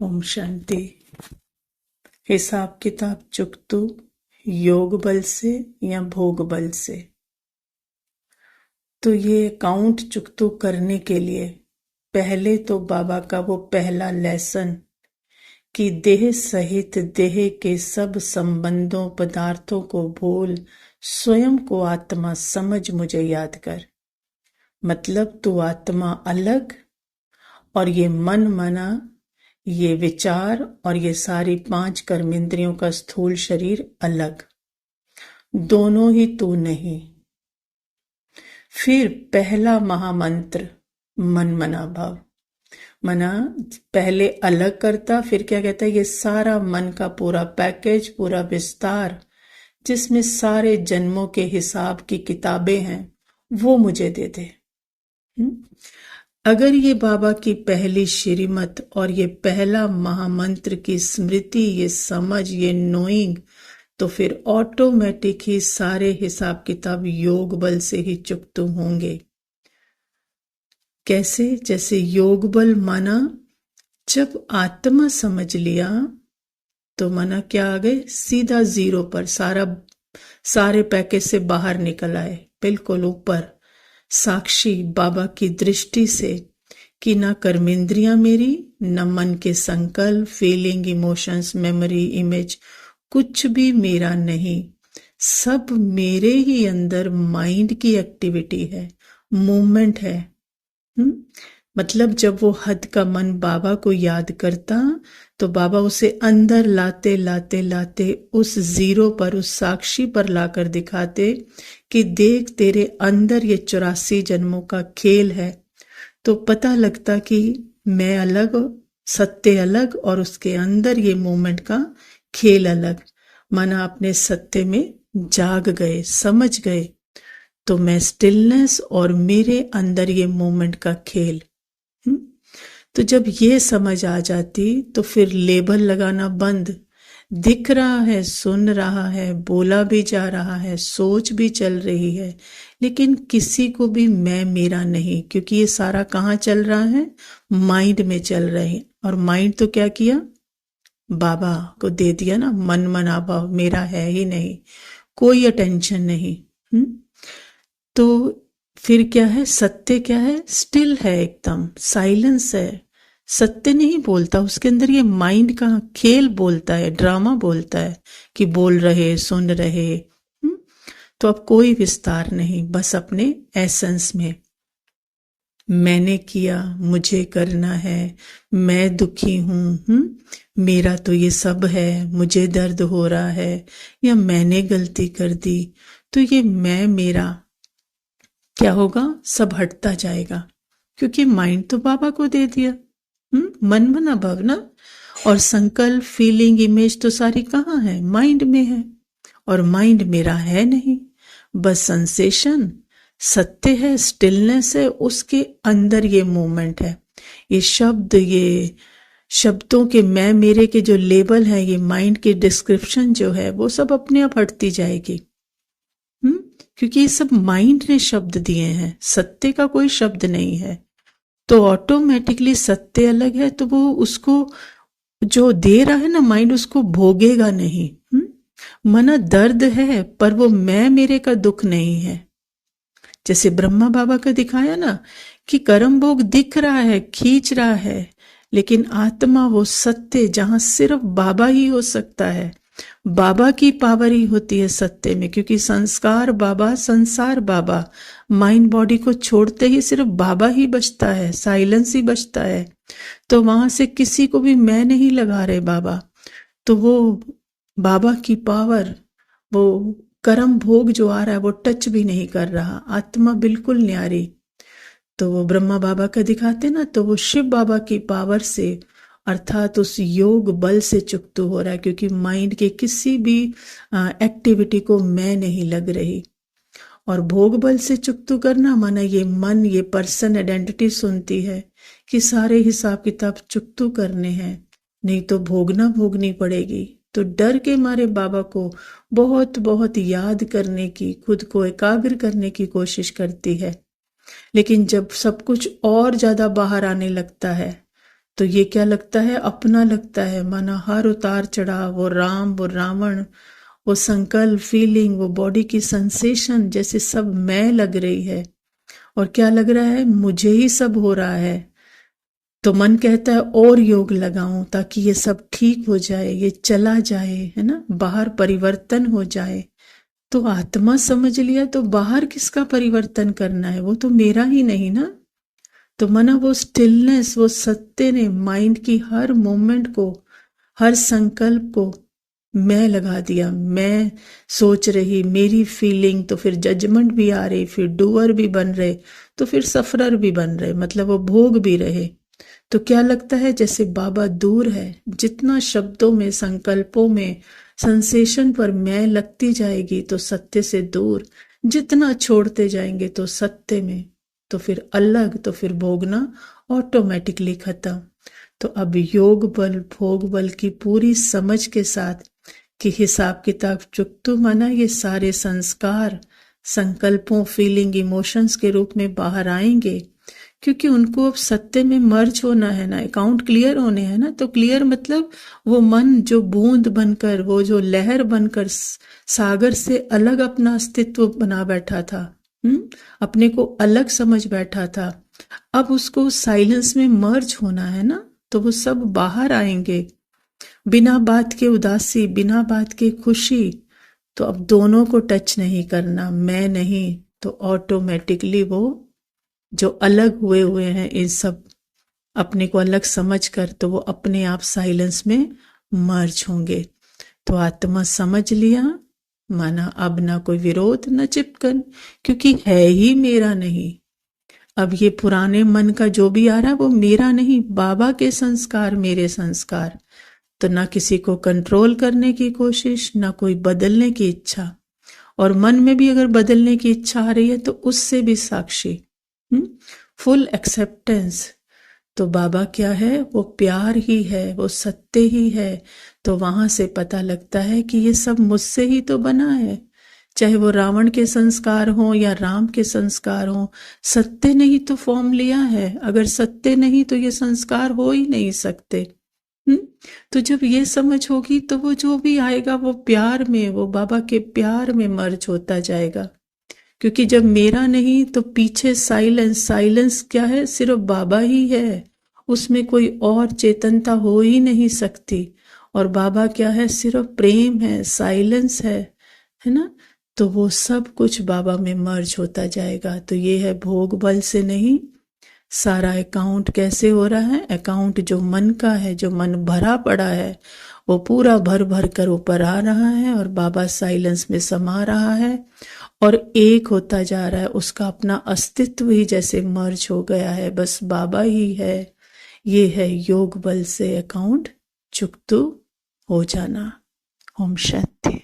ओम शांति। हिसाब किताब चुकतू योग बल से या भोग बल से। तो ये अकाउंट चुकतू करने के लिए पहले तो बाबा का वो पहला लेसन कि देह सहित देह के सब संबंधों पदार्थों को भूल स्वयं को आत्मा समझ मुझे याद कर। मतलब तू आत्मा अलग और ये मन मना, ये विचार और ये सारी 5 कर्मेंद्रियों का स्थूल शरीर अलग, दोनों ही तू नहीं। फिर पहला महामंत्र मन मना भाव। मना पहले अलग करता, फिर क्या कहता है, ये सारा मन का पूरा पैकेज, पूरा विस्तार जिसमें सारे जन्मों के हिसाब की किताबें हैं, वो मुझे दे दे। अगर ये बाबा की पहली श्रीमत और ये पहला महामंत्र की स्मृति, ये समझ, ये नोइंग, तो फिर ऑटोमेटिक ही सारे हिसाब किताब योग बल से ही चुकतू होंगे। कैसे? जैसे योग बल माना जब आत्मा समझ लिया तो माना क्या आ गए, सीधा जीरो पर, सारे पैकेज से बाहर निकल आए, बिल्कुल ऊपर साक्षी बाबा की दृष्टि से कि ना कर्मेंद्रियां मेरी, न मन के संकल्प, फीलिंग, इमोशंस, मेमोरी, इमेज, कुछ भी मेरा नहीं, सब मेरे ही अंदर माइंड की एक्टिविटी है, मूवमेंट है। मतलब जब वो हद का मन बाबा को याद करता तो बाबा उसे अंदर लाते लाते लाते उस जीरो पर, उस साक्षी पर लाकर दिखाते कि देख तेरे अंदर ये 84 जन्मों का खेल है। तो पता लगता कि मैं अलग, सत्य अलग, और उसके अंदर ये मूवमेंट का खेल अलग। माना अपने सत्य में जाग गए, समझ गए, तो मैं स्टिलनेस और मेरे अंदर ये मूवमेंट का खेल। तो जब ये समझ आ जाती तो फिर लेबल लगाना बंद। दिख रहा है, सुन रहा है, बोला भी जा रहा है, सोच भी चल रही है, लेकिन किसी को भी मैं मेरा नहीं, क्योंकि ये सारा कहाँ चल रहा है, माइंड में चल रहे हैं। और माइंड तो क्या किया, बाबा को दे दिया ना, मन मना भाव मेरा है ही नहीं, कोई अटेंशन नहीं। तो फिर क्या है, सत्य क्या है, स्टिल है, एकदम साइलेंस है, सत्य नहीं बोलता, उसके अंदर ये माइंड का खेल बोलता है, ड्रामा बोलता है कि बोल रहे, सुन रहे। तो अब कोई विस्तार नहीं, बस अपने एसेंस में मैंने किया, मुझे करना है, मैं दुखी हूं, मेरा तो ये सब है, मुझे दर्द हो रहा है, या मैंने गलती कर दी, तो ये मैं मेरा क्या होगा, सब हटता जाएगा, क्योंकि माइंड तो बाबा को दे दिया। मन मना भाव ना, और संकल्प, फीलिंग, इमेज तो सारी कहाँ है, माइंड में है, और माइंड मेरा है नहीं, बस सेंसेशन सत्य है, स्टिलनेस है, उसके अंदर ये मूवमेंट है। ये शब्द, ये शब्दों के मैं मेरे के जो लेबल है, ये माइंड की डिस्क्रिप्शन जो है, वो सब अपने आप हटती जाएगी। क्योंकि ये सब माइंड ने शब्द दिए हैं, सत्य का कोई शब्द नहीं है। तो ऑटोमेटिकली सत्य अलग है, तो वो उसको जो दे रहा है ना माइंड, उसको भोगेगा नहीं। मना दर्द है, पर वो मैं मेरे का दुख नहीं है। जैसे ब्रह्मा बाबा का दिखाया ना कि कर्म भोग दिख रहा है, खींच रहा है, लेकिन आत्मा वो सत्य जहां सिर्फ बाबा ही हो सकता है, बाबा की पावर ही होती है सत्य में, क्योंकि संस्कार बाबा, संसार बाबा, माइंड बॉडी को छोड़ते ही सिर्फ बाबा ही बचता है, साइलेंस ही बचता है। तो वहां से किसी को भी मैं नहीं लगा रहे बाबा, तो वो बाबा की पावर, वो कर्म भोग जो आ रहा है वो टच भी नहीं कर रहा, आत्मा बिल्कुल न्यारी। तो वो ब्रह्मा बाबा का दिखाते ना, तो वो शिव बाबा की पावर से, अर्थात उस योग बल से चुकतू हो रहा है, क्योंकि माइंड के किसी भी एक्टिविटी को मैं नहीं लग रही। और भोग बल से चुकतू करना माना ये मन, ये पर्सन आइडेंटिटी सुनती है कि सारे हिसाब किताब चुकतू करने हैं, नहीं तो भोगनी पड़ेगी। तो डर के मारे बाबा को बहुत बहुत याद करने की, खुद को एकाग्र करने की कोशिश करती है। लेकिन जब सब कुछ और ज्यादा बाहर आने लगता है तो ये क्या लगता है, अपना लगता है। माना हर उतार चढ़ाव, वो राम, वो रावण, वो संकल्प, फीलिंग, वो बॉडी की सेंसेशन जैसे सब मैं लग रही है। और क्या लग रहा है, मुझे ही सब हो रहा है। तो मन कहता है और योग लगाऊं ताकि ये सब ठीक हो जाए, ये चला जाए, है ना, बाहर परिवर्तन हो जाए। तो आत्मा समझ लिया तो बाहर किसका परिवर्तन करना है, वो तो मेरा ही नहीं ना। तो मना वो स्टिलनेस, वो सत्य ने माइंड की हर मोमेंट को, हर संकल्प को मैं लगा दिया। मैं सोच रही, मेरी फीलिंग, तो फिर जजमेंट भी आ रही, फिर डूअर भी बन रहे, तो फिर सफरर भी बन रहे, मतलब वो भोग भी रहे। तो क्या लगता है जैसे बाबा दूर है। जितना शब्दों में, संकल्पों में, सेंसेशन पर मैं लगती जाएगी तो सत्य से दूर, जितना छोड़ते जाएंगे तो सत्य में, तो फिर अलग, तो फिर भोगना ऑटोमेटिकली खत्म। तो अब योग बल, भोग बल की पूरी समझ के साथ कि हिसाब किताब चुकतू माना ये सारे संस्कार संकल्पों, फीलिंग, इमोशंस के रूप में बाहर आएंगे, क्योंकि उनको अब सत्य में मर्ज होना है ना, अकाउंट क्लियर होने हैं ना। तो क्लियर मतलब वो मन जो बूंद बनकर, वो जो लहर बनकर सागर से अलग अपना अस्तित्व बना बैठा था, अपने को अलग समझ बैठा था, अब उसको साइलेंस में मर्ज होना है ना। तो वो सब बाहर आएंगे, बिना बात के उदासी, बिना बात के खुशी। तो अब दोनों को टच नहीं करना, मैं नहीं, तो ऑटोमेटिकली वो जो अलग हुए हुए हैं इन सब, अपने को अलग समझ कर, तो वो अपने आप साइलेंस में मर्ज होंगे। तो आत्मा समझ लिया, माना अब ना कोई विरोध, न चिपकन, क्योंकि है ही मेरा नहीं। अब ये पुराने मन का जो भी आ रहा है वो मेरा नहीं, बाबा के संस्कार, मेरे संस्कार। तो ना किसी को कंट्रोल करने की कोशिश, ना कोई बदलने की इच्छा। और मन में भी अगर बदलने की इच्छा आ रही है तो उससे भी साक्षी, फुल एक्सेप्टेंस। तो बाबा क्या है, वो प्यार ही है, वो सत्य ही है। तो वहां से पता लगता है कि ये सब मुझसे ही तो बना है। चाहे वो रावण के संस्कार हो या राम के संस्कार हो, सत्य ने ही तो फॉर्म लिया है। अगर सत्य नहीं तो ये संस्कार हो ही नहीं सकते। तो जब ये समझ होगी तो वो जो भी आएगा वो प्यार में, वो बाबा के प्यार में मर्ज होता जाएगा। क्योंकि जब मेरा नहीं तो पीछे साइलेंस, साइलेंस क्या है, सिर्फ बाबा ही है, उसमें कोई और चेतनता हो ही नहीं सकती। और बाबा क्या है, सिर्फ प्रेम है, साइलेंस है ना। तो वो सब कुछ बाबा में मर्ज होता जाएगा। तो ये है भोग बल से नहीं, सारा अकाउंट कैसे हो रहा है, अकाउंट जो मन का है, जो मन भरा पड़ा है, वो पूरा भर भर कर ऊपर आ रहा है और बाबा साइलेंस में समा रहा है और एक होता जा रहा है। उसका अपना अस्तित्व ही जैसे मर्ज हो गया है, बस बाबा ही है। ये है योग बल से अकाउंट चुकतू हो जाना। ओम शांति।